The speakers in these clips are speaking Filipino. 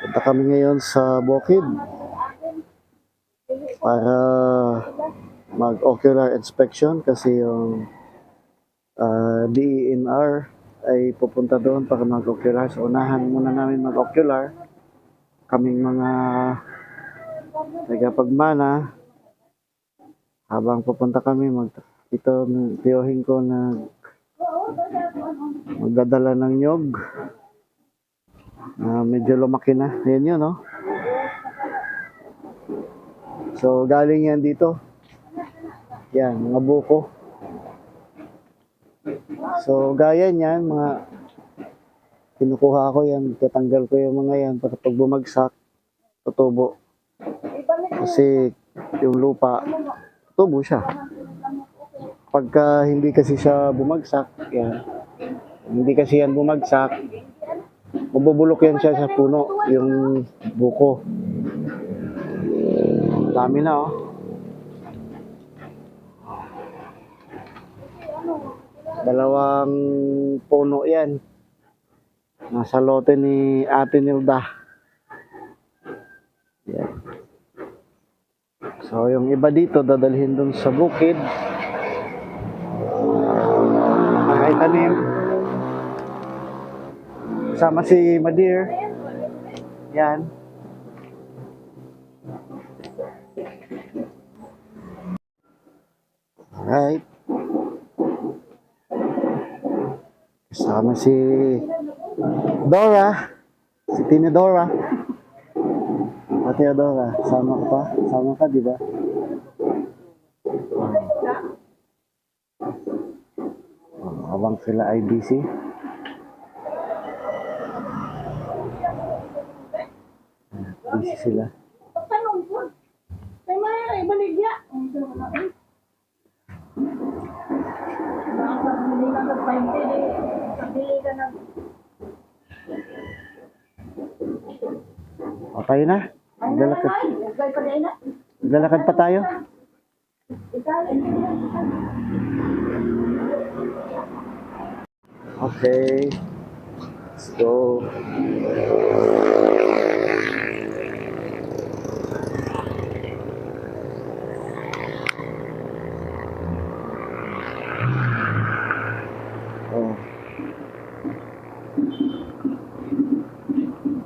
Punta kami ngayon sa Bukid para mag-ocular inspection kasi yung DENR ay pupunta doon para mag-ocular. So, unahan muna namin mag-ocular. Kaming mga tagapagmana, habang pupunta kami, ito, tiyohin ko na magdadala ng nyog. Medyo lumaki na. Yan yun, no? So, galing yan dito. Yan, mga buko. So, gaya niyan, mga kinukuha ko yan, tatanggal ko yung mga yan para pag bumagsak, tutubo. Kasi yung lupa, tutubo siya. Pagka hindi kasi siya bumagsak, yan. Hindi kasi yan bumagsak, mabubulok yan siya sa puno, yung buko. Dami na, oh. Dalawang puno yan. Nasa lote ni Ate Nilda. Yan. So, yung iba dito, dadalhin dun sa bukid. Ay, tanim. Sama si Madir. Yan. Alright. Kasama si Dora. Si Tinidora. Ate Dora, sama ka pa? Sama ka, di ba? Habang sila ay busy. Busy sila. Okay na? Maglalakad pa tayo? Okay. Let's go. Oh.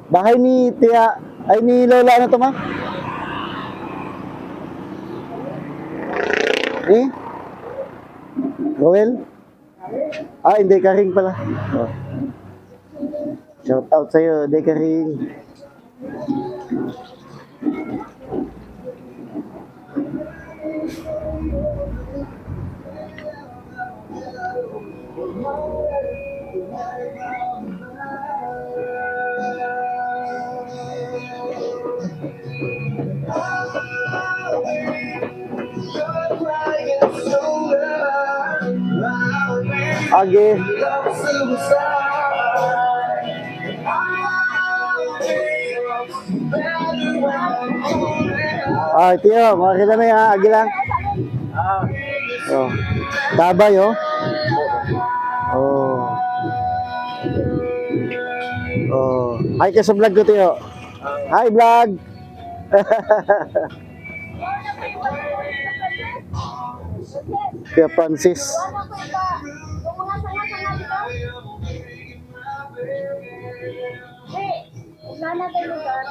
Bahay ni Tia, ay ni Lola na to, ma? Eh? Roel? Hindi ka ring pala. Oh. Shout out sa'yo, hindi ka ring. Age. Tiyo, makakita mo yung age lang. Oh. Tabay, oh. Oh. Oh. Hi ka sa vlog ko, Tiyo. Hi, vlog. Kuya Francis. Nana tayo lugar.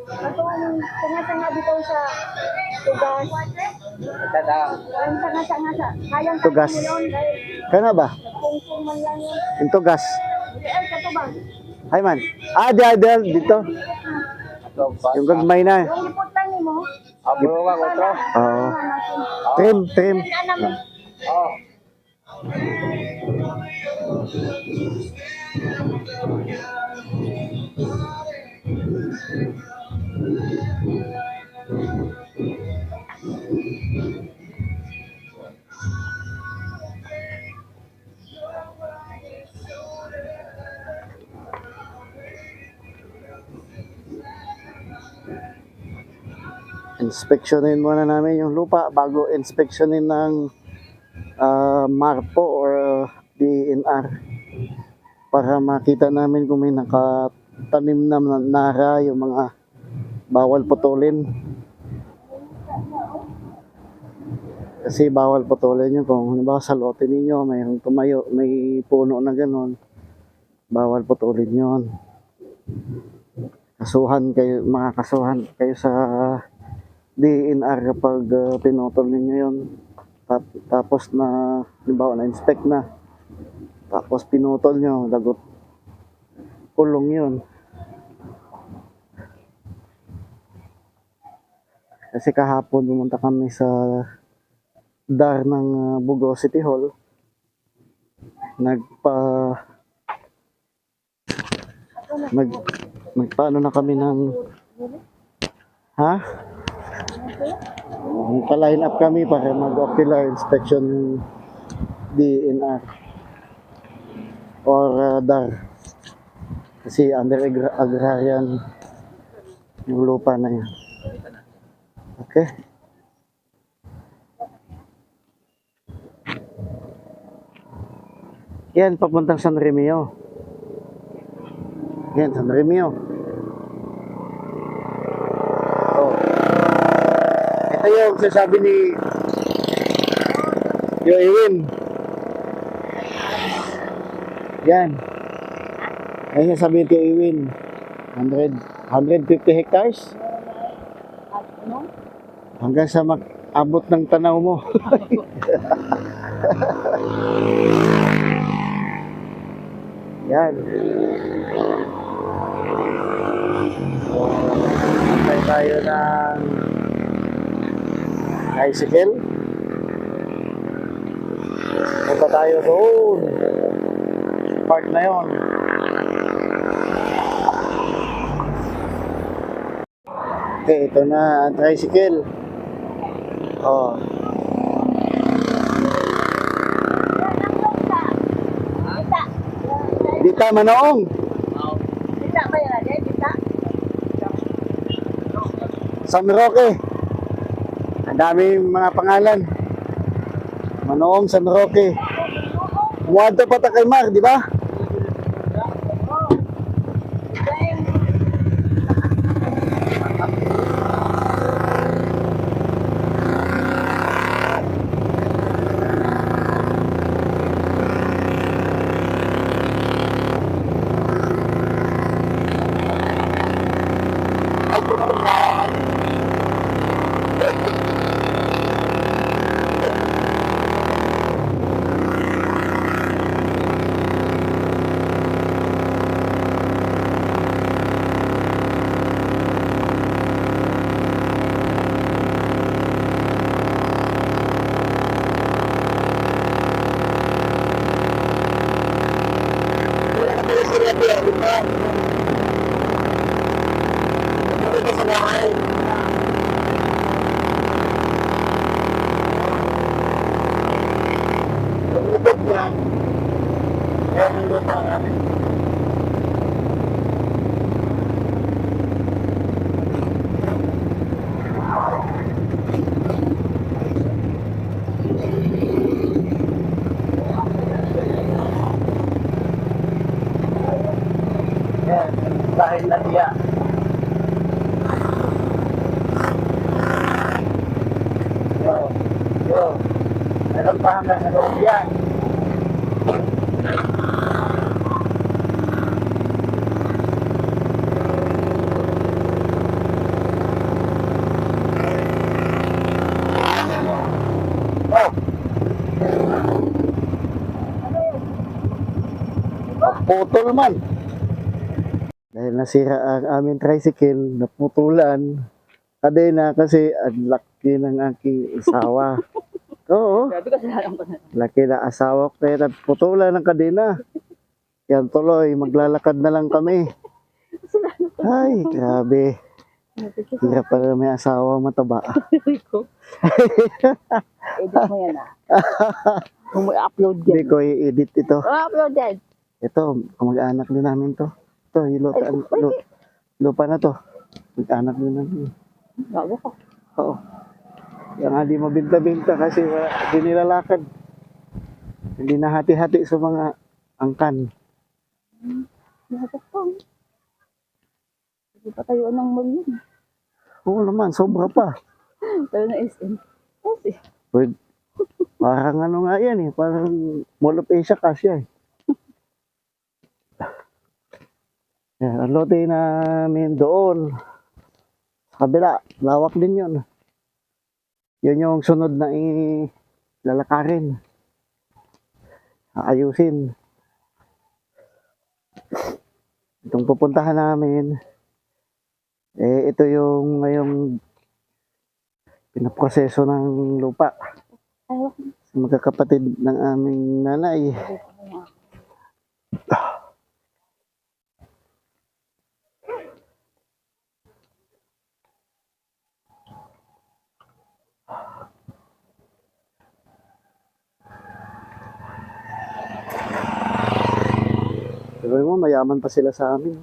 Katong tanga-tanga dito sa tugas. Ang tanga-tanga sa kayang Tugas. Kana ba? Pungpung man lang yun. Yung tugas. Ay, kato ba? Hi man. Dito. Yung gagmay na. Yung lipot lang ni mo. Abro ka otro. Oo. Trim. Oh. Inspeksyonin muna namin yung lupa bago inspeksyonin ng MARPO or DNR. para makita namin kung may nakatanim na nara, yung mga bawal putulin. Kasi bawal putulin yun kung halimbawa sa lote ninyo mayroong tumayo, may puno na gano'n, bawal putulin yun. Makakasuhan kayo sa DNR kapag pinutol ninyo yun. Tapos na, halimbawa na inspect na, tapos pinutol nyo, lagot, kulong yun. Kasi kahapon pumunta kami sa DAR ng Bugo City Hall. Nagpaano na kami ng nagpa-line up kami para mag-ocular inspection ng DNR or DAR. Kasi under agrarian yung lupa na yan. Okay? Yan, papuntang San Remio. Yan, San Remio. Oh. Ito yung sasabi ni Yoewin. Yan. Ay sasabi ni Yoewin. 150 hectares. Hanggang sa abot ng tanaw mo. Yan. Antay tayo ng tricycle. Punta tayo doon. Park na yon. Okay, ito na ang tricycle. Oh. Dita Manoong. Dita ba yan? Dita? San Roque. Ang daming mga pangalan. Manoong, San Roque. Muadto pa ta kay Mar, di ba? Dahil na diya. Yo. Meron pa hanggang sa loob yan. Oh. Putol man. Dahil nasira ang aming tricycle, naputulan. Kadena kasi ang laki ng aking asawa. Oo. Laki na asawa ko kaya naputulan ng kadena. Yan tuloy, maglalakad na lang kami. Ay, grabe. Hirap pala may asawa mataba. Edit mo yan ah. Kung may upload Hindi yan. ko i-edit ito. Upload yan. Ito, kamag-anak din namin to. Ito, yung lupa na to. Mag-anak din namin. Bago ko. Oo. Kaya nga di mabinta-binta kasi di nilalakad. Hindi na hati-hati sa mga angkan. Nakakapang. Hindi pa tayo ng mall yun. Oo naman, sobra pa. Tayo na SM. Kasi, Pwede, parang ano nga yan eh, parang Mall of Asia kasya eh. Yan, ang lote namin doon, sa kabila, lawak din yun. Yun yung sunod na lalakarin. Aayusin. Itong pupuntahan namin, ito yung ngayong pinaproseso ng lupa. ayaw ko. Sa magkakapatid ng aming nanay. Pero mo, mayaman pa sila sa amin.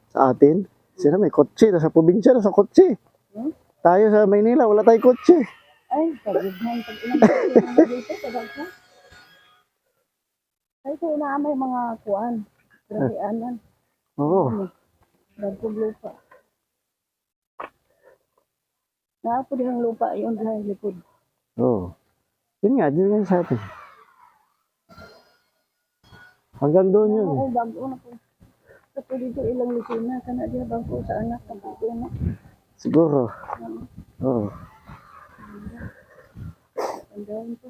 Sa atin. Sila may kotse. Sa probinsya, sa kotse. Tayo sa Maynila, wala tayong kotse. Ay, pagod na. Pag ilang tayo dito, pagod na. Ay, kaya na may mga kuwan. Grahianan. Oo. Bagong lupa. Naapo din ang lupa yun sa likod. Oo. Yun nga, dyan nga sa atin. Hanggang doon yun. Ay, bago na po. Kasi dito ilang lisina. Kana di habang po sa anak. Kapag na. Siguro. Oo. Ang gawin ko.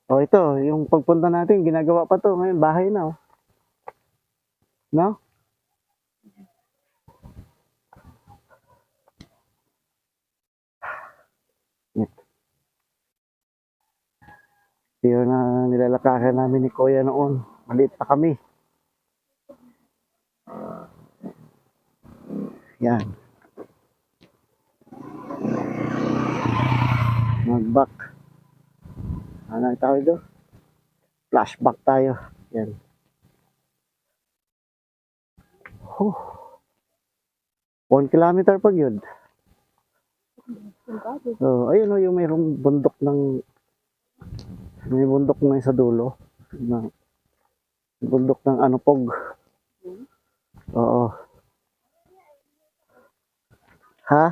Oh, ito, yung pagpunta natin, ginagawa pa to. Ngayon, bahay na, oh. No? Yun na nilalakaran namin ni Kuya noon. Maliit pa kami. Yan. Mag-back. Ano ang tawag doon? Flashback tayo. Yan. Oh. 1 kilometer pag yun. So, ayun o, yung mayroong bundok ng may bundok na sa dulo. Bundok ng Anupog. Oo. Ha?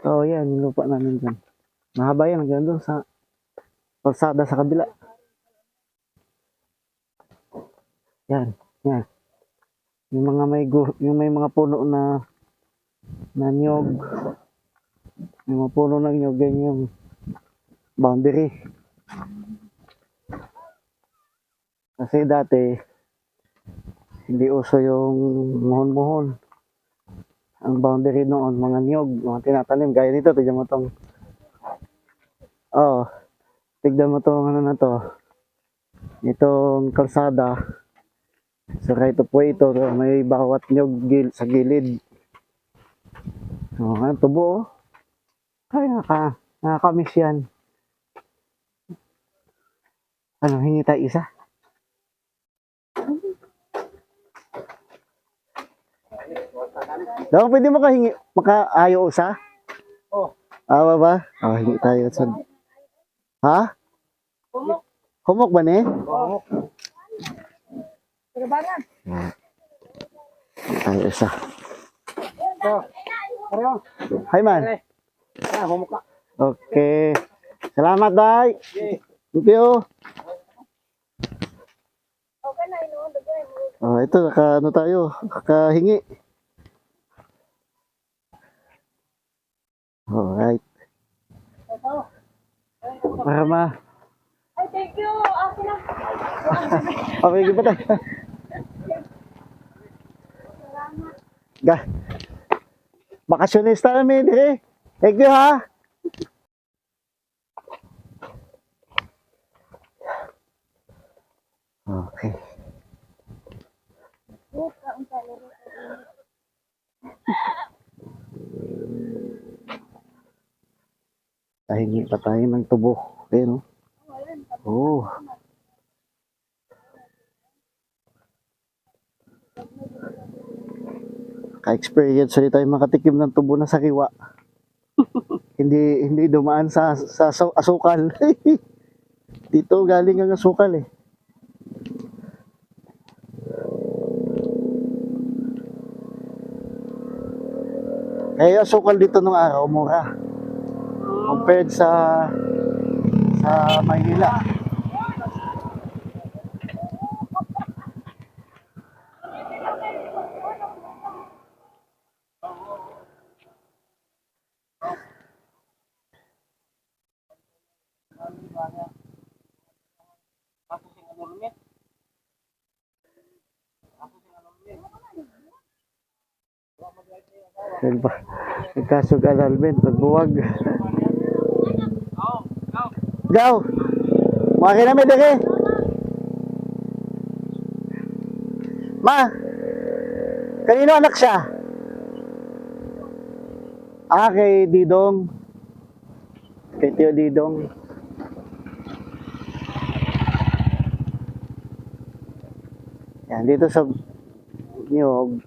Oo, yan, yung lupa namin dyan. Mahaba yan, hanggang doon sa kalsada sa kabila. Yan, yan. Yung mga yung may mga puno na niyog. Yung mga puno ng niyog, yan yung boundary. Kasi dati, hindi uso yung muhon-muhon. Ang boundary noon, mga niyog, mga tinatanim. Gaya nito, tignan mo tong, oh, tignan mo tong ano na to. Itong kalsada. So right of way ito, may bawat niyog sa gilid. So, ano, tubo, oh. Ay, nakakamiss yan. Ano, hingi tayo isa? Daw, pwede makaayo usa? Oh. Awa ba? Oh, hingi tayo sa... Ha? Humok. Humok ba ni? Oo. Trabanan. Hingi tayo isa. So, pareho. Hi man. Ah, humuk ka. Okay. Salamat, Day. Okay. Thank you. Okay na, ino. Oh, ito, ano tayo? Nakahingi. Alright. Para Ay, thank you. Akin na. Okay, giba tayo. Bakasyonista kami, dire. Thank you, ha? Okay. Tahingi pa tayo ng tubo. Ayun, oh. Oh. Ka-experience ulit tayo makatikim ng tubo na sariwa. hindi dumaan sa asukal. Dito galing ang asukal eh. Eh, yung asukal dito nung araw, mura. Compared sa Maynila. Nagkasog alalmin, nagbuwag. Gaw! Maki namin dali. Ma! Kanino anak siya? Ah, kay Didong. Kay Tio Didong. Yan, dito sa Niyog,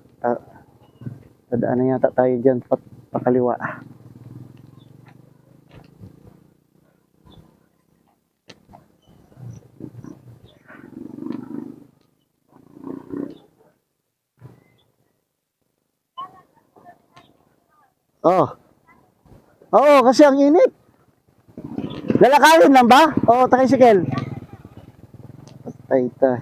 tadaan na yata tayo dyan, pakaliwa. Oh. Oo, kasi ang init. Lalakarin lang ba? Oo, tricycle. Patay ta.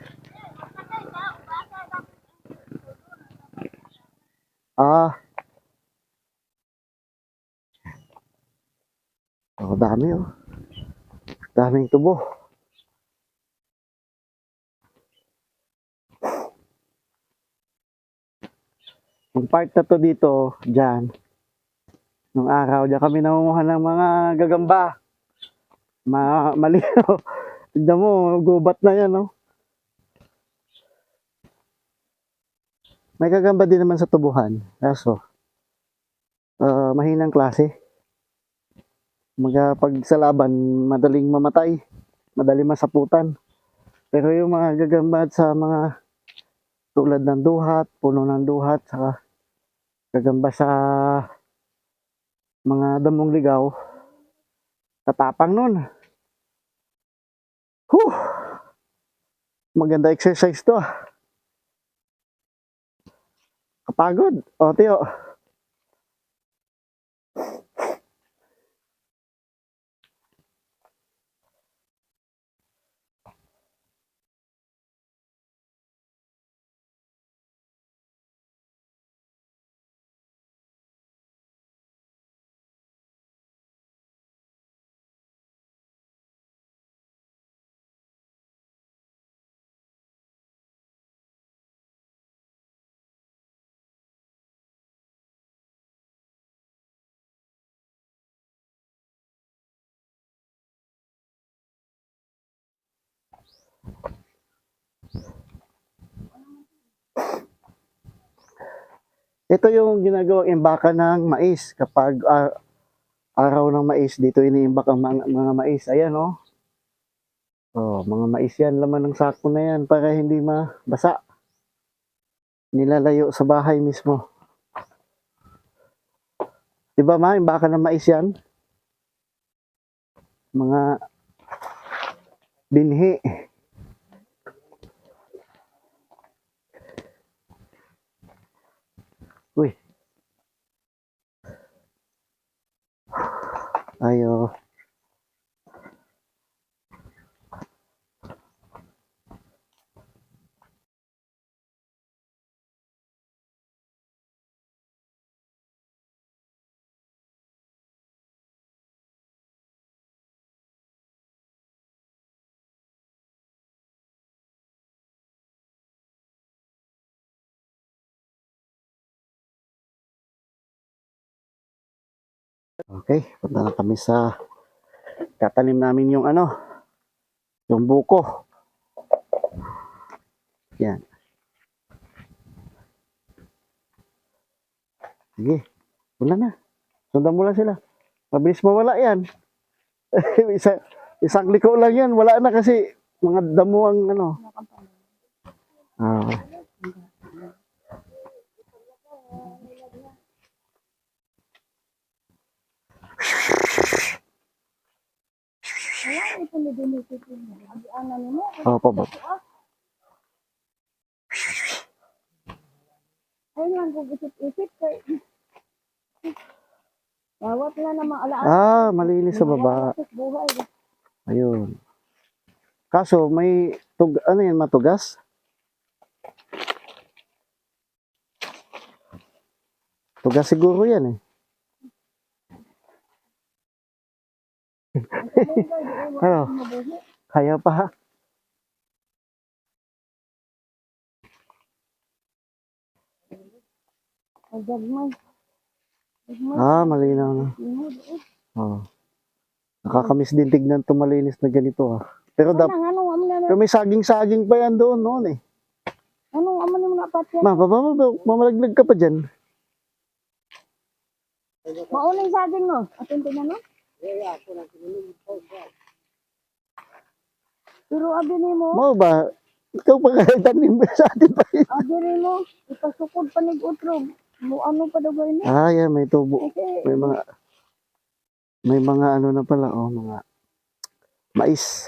Ah. Oh, dami oh. Daming tubo. Yung part na to dito, dyan. Nung araw, dyan kami nangunguha ng mga gagamba. Malino. Tignan mo, gubat na yan, no? May gagamba din naman sa tubuhan. Kaso, mahinang klase. Pag sa laban, madaling mamatay. Madaling masaputan. Pero yung mga gagamba sa mga tulad ng duhat, puno ng duhat, saka gagamba sa mga damong ligaw, tatapang nun. Huh! Maganda exercise to. Kapagod. O, Tio. Ito yung ginagawang imbaka ng mais. Kapag araw ng mais, dito iniimbak ang mga mais. Ayan, oh. Oh, mga mais yan. Laman ng sako na yan para hindi mabasa. Nilalayo sa bahay mismo. Diba ma, imbaka ng mais yan? Mga binhi. Uy. Ayo. Okay, punta na kami sa tatanim namin yung yung buko. Yan. Sige, wala na. Sundan mo lang sila. Mabilis mawala yan. Isang liko lang yan. Wala na kasi mga damo ang Ah. Opo, po. Ayun lang, isip-isip. Bawat nga na mga alaala. Ah, malinis sa baba. Buhay. Ayun. Kaso may ano yan, matugas? Tugas siguro yan eh. Ano? Kaya pa ha? Ang dagmay. Ah, malinaw na. Oh. Nakakamiss din tignan to malinis na ganito ah. Pero dapat Anong amo na may saging-saging pa yan doon noon eh. anong amo na mga patya? Ma, mamalaglag ka pa dyan. Maunay saging no. Atin tinanong. Pero abi ni mo, Mo ba? Ikaw pa kaya tanim sa atin pa yun. abi ni mo, ipasukod pa ni utrog. Mo ano pa daw ini? Ah, yan, may tubo. Kasi May mga ano na pala, oh, mga mais.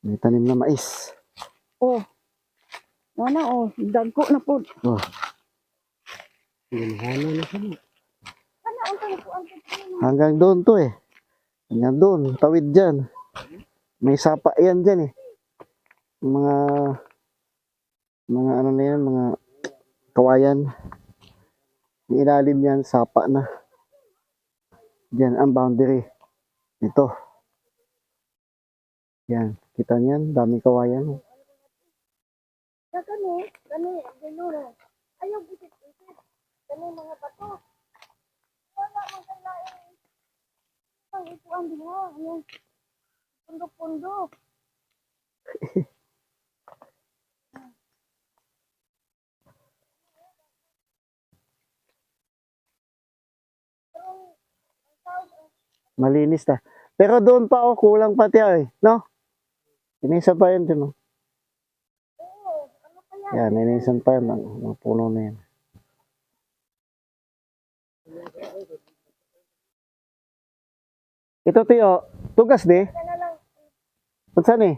May tanim na mais. oh. Ano oh, dagko na po. Oh, Ginhano na siya. Ano ang tanukuan ko? hanggang doon to eh. Hanggang doon, tawid dyan. May sapa yan dyan eh. Mga ano na yan, mga kawayan. Yung ilalim yan, sapa na. Diyan ang boundary. Ito. Yan, kita niyan, daming kawayan. Kani, dinuro. Ayaw bisit-bisit. Kani mga bato. Wala man kay lain. Ang ituan din ha. Ano? Pundok-pundok. Malinis na. Pero doon pa oh, kulang pati eh, no? Inisan pa yan dyan, oh. Yan, inisan pa yan, mga puno na yan. Ito, Tiyo, tugas di? Saan eh?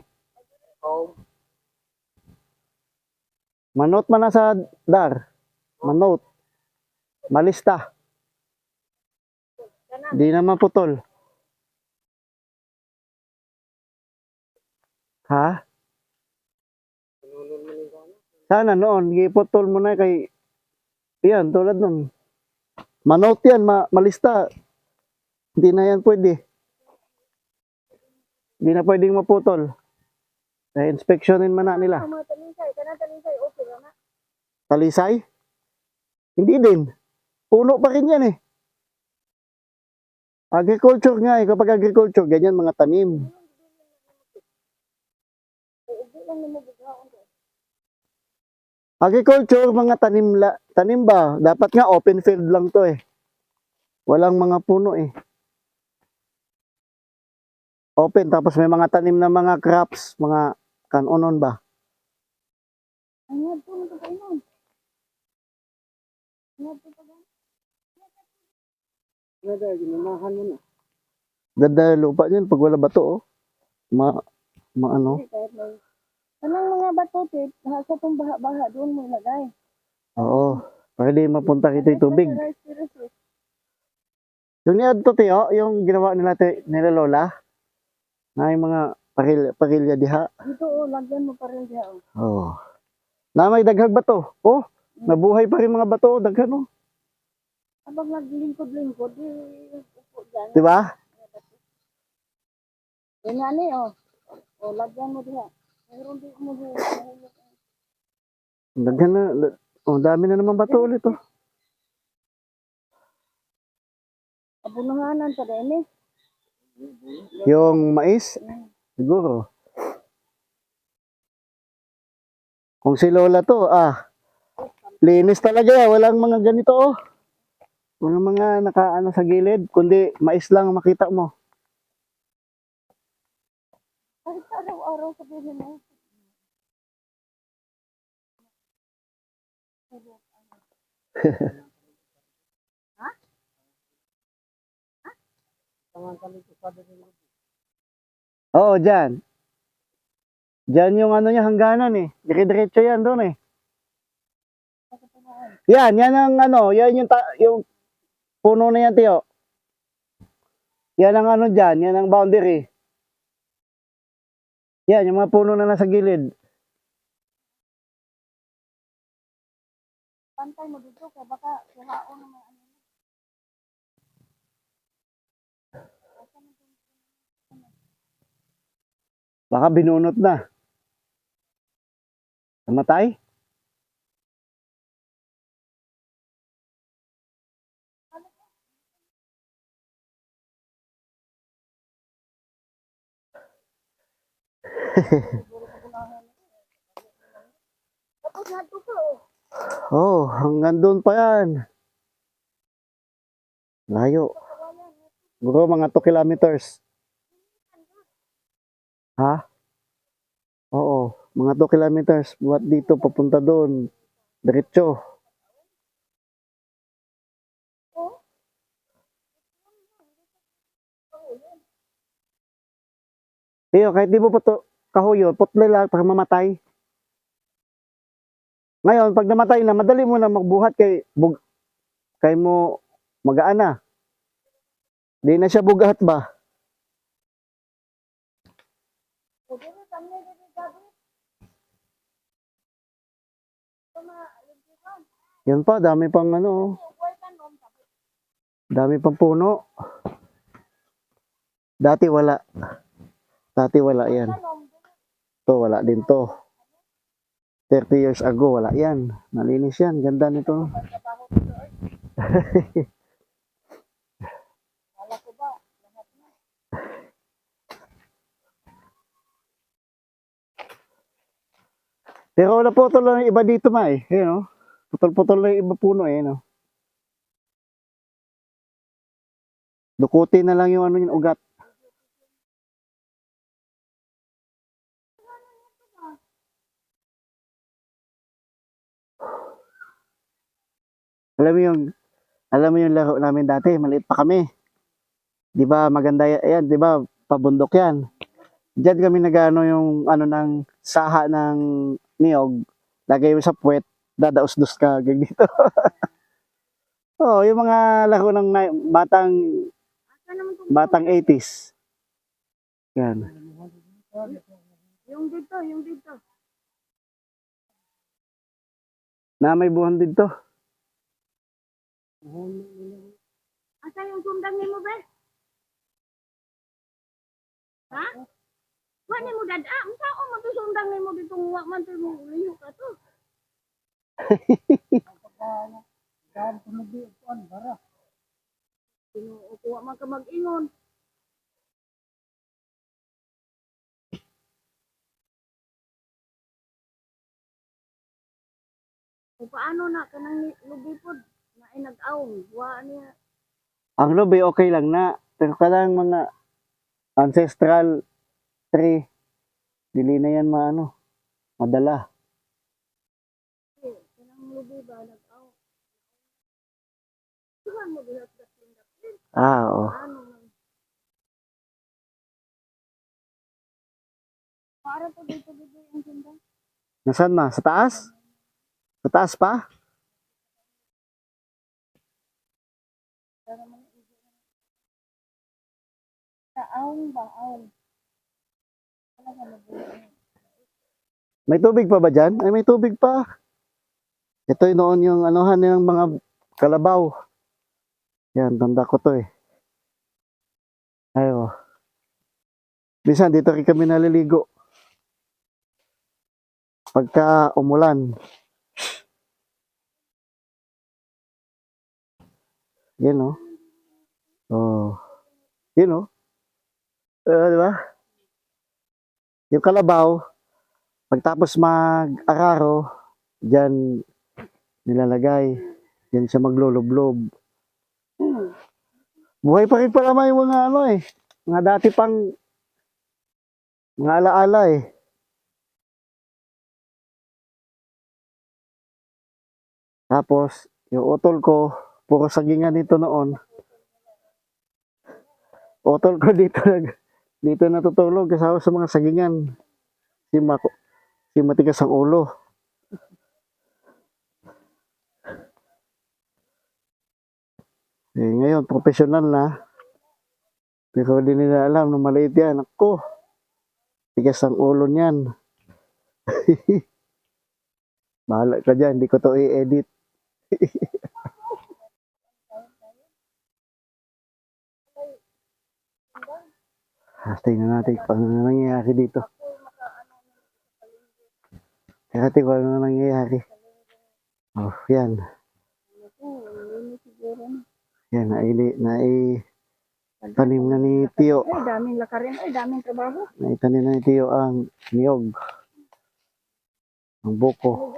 Manot man na sa dar. Manot. Malista. Di naman putol. Ha? Sana noon, giputol mo na kay yan, tulad nun. Manot yan, malista. Hindi na yan pwede. Hindi na pwedeng maputol. Inspeksyonin man na nila. Mga talisay. Kana talisay. Okay na. Talisay? Hindi din. Puno pa rin yan eh. Agriculture nga eh. Kapag agriculture, ganyan mga tanim. Ugi lang ni mo biglaon. Agriculture, mga tanim ba? Dapat nga open field lang to eh. Walang mga puno eh. Open, tapos may mga tanim na mga crops, mga kanonon ba? Ano po nito pa inon? Ano po pa ba? Ginanahan mo na. Ganda lupa niyan pag wala bato oh. Ano? Anong mga bato, tip? Sa itong baha-baha, doon mo ilagay. Oo. Para di mapunta kito yung tubig. Rice. Yung niya to Tiyo, yung ginawa nila Lola, na yung mga parilya diha. Dito, lagyan mo pa rin siya. Oh. Na may daghag bato. Oh, nabuhay pa rin mga bato, daghan oh. Habang naglingkod-lingkod, di upo dyan. Di ba? Yan nga ni, lagyan mo diha. Mayroon di mo diha. Daghan na. Oh, dami na naman bato ulit oh. Abunuhanan sa dene. Yung mais, siguro. Kung si Lola to, linis talaga. Walang mga ganito oh. Walang mga nakaano sa gilid, kundi mais lang makita mo. Kahit sa araw-araw sabihin mo. Oo, dyan. Dyan yung ano niya, hangganan eh. Dire-diretso yan doon eh. Yan ang ano, yan yung Puno na yan, Tiyo. Yan ang ano dyan, yan ang boundary. Yan, yung mga puno na nasa gilid. Pantay mo dito, kaya baka kuhaon ng mga ano. Baka binunot na. Namatay? Tapos nato ka, oh. Oh, hanggang doon pa yan. Layo. Siguro mga 2 kilometers. Ha? Oo, mga 2 kilometers. Buhat dito, papunta doon. Diretso. Tiyo, kahit di mo pa to kahuyo, putli lang para mamatay. Ngayon, pag namatay na, madali mo na magbuhat kay mo magaan na. Di na siya bugat ba? Pwede na kami dito gabi. Yan pa, dami pang ano, Uway ka nom, sabi. dami pang puno. Dati wala. Dati wala yan. Nom, To, wala din to. 30 years ago, wala yan. Malinis yan. Ganda nito. trabaho dito, eh. Wala ko ba? Lahat na. Pero wala putol lang yung iba dito ma eh. Ayan o. Putol-putol lang yung iba puno eh. No? Dukutin na lang yung ano yung ugat. Alam mo yung laro namin dati, maliit pa kami. 'Di ba maganda yan, 'di ba? Pabundok yan. Diyan kami nagano yung ano ng saha ng niyog, lagay mo sa puwet, dadaos-dos ka hanggang dito. Oh, yung mga laro ng Asa naman kung batang 80s. Yan. yung dito. Na may buwan dito. Asa yung sundang ni mo, be? Ha? Wa ni mo dada, ang tao mo to sundang ni mo dito wa man to mo liyo ka to. Dahil tumagi kuan bara. Kinuukuha man ka mag-ingon. Kung paano na kanang lubipod na inag-awong, wa niya. Ang lobby okay lang na, pero kadang mga ancestral tree, dili na yan maano, madala. Kanang lubi ba nag-awong. Tuhan mo bilat sa tindak. Ah, oo. Ano man. Para to dito yung sundang. Nasaan ma? Sa taas? Sa taas pa? Para man sa awong ba awong. Wala ka mabuhay. May tubig pa ba dyan? Ay, may tubig pa. Ito yung noon yung anuhan ng mga kalabaw. Yan, tanda ko to eh. Ayo. Minsan dito rin kami naliligo. Pagka umulan. Yan oh. Oh. Yun oh. Di ba? Yung kalabaw, pagtapos mag-araro, dyan nilalagay. Yan siya magloloblob. Buhay pa rin pala may mga ano eh. Mga dati pang mga alaala eh. Tapos, yung utol ko, puro sagingan dito noon. Utol ko dito natutulog kasama sa mga sagingan. Si matigas ang ulo. Ngayon, professional na. Pero hindi nila alam na maliit yan. Ako, tigas ang ulo niyan. Bahala ka dyan, hindi ko to i-edit. Tingnan natin kung ano nangyayari dito. Tingnan natin kung ano nangyayari. Oh, yan. Yan, tanim na ni Tio. Ay, daming lakarin. Ay, daming trabaho. Naitanim na ni Tio ang niyog. Ang buko.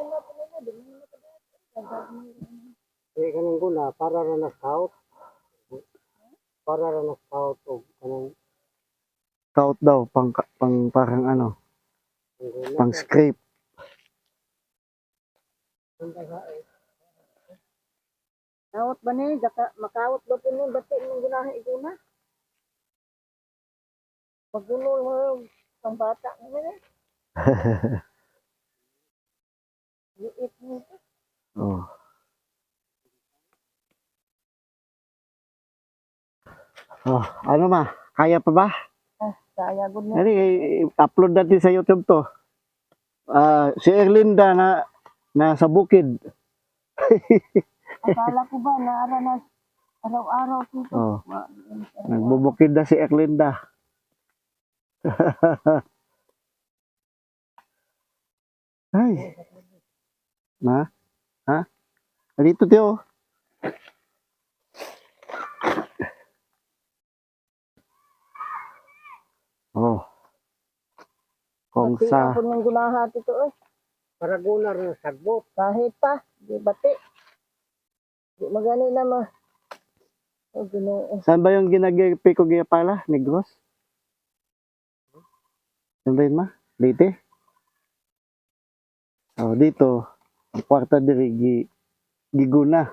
Kanang guna, para ra na scout. Para ra na scout o kanang Scout daw, pang parang ano, pang scrape. Kawat ba ni? Makawat ba po nun? Ba't yung gunahan iguna? Paggunol mo yung pang bata naman eh. Liit mo ito. Oh. Oh, ano ma? Kaya pa ba? Kaya good na. Ano, upload natin sa YouTube to. Si Erlinda na sa bukid. Akala ko ba naara na araw-araw dito. Oh. Nagbubukid na si Erlinda. Ay. Na? Ha? Dito Tio. Oh. Kung Pati sa ako ng gunahan ito eh. para guna ra na sagbot. Kahit pa, di bati. Di magani na ma. O ginoo. saan ba yung ginagapi ko gaya pala? Negros? Saan ba yun ma? Leyte? Oh, dito. Ang kwarta diri giguna.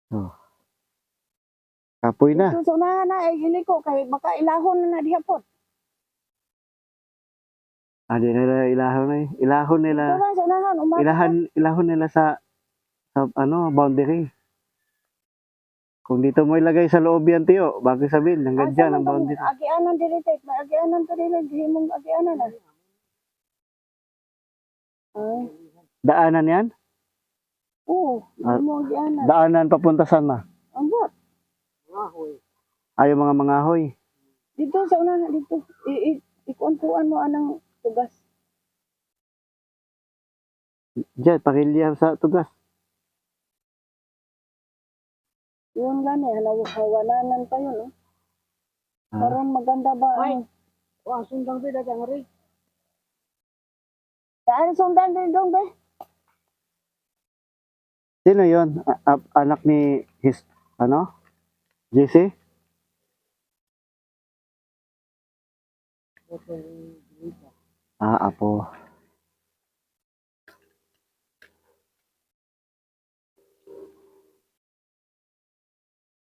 Oh. Kapoy na. Ito sa unahan na ay iliko kay makailahon na diha po. Di nila ilahon na eh. Ilahon nila. Ito na sa unahan umaga. Ilahon nila sa ano, boundary. Kung dito mo ilagay sa loob yan, Tio, bakit sabihin, hanggang dyan ang boundary. Agianan diri tek, may agianan to diri himong agianan na. Ay, Daanan yan? oo, himong agianan. Daanan papunta saan ma? Ambot. Ay, yung mga mangahoy. Dito sa unahan dito. Ikuan-kuan mo anang tugas. Diyan, pakilya sa tugas. Yun gani, hawananan pa yun. Oh. Ah. Karon maganda ba? Ay. Ano? Sundang bida kang ri. Saan sundan din dong be? Sino yun? Anak ni JC? Apo.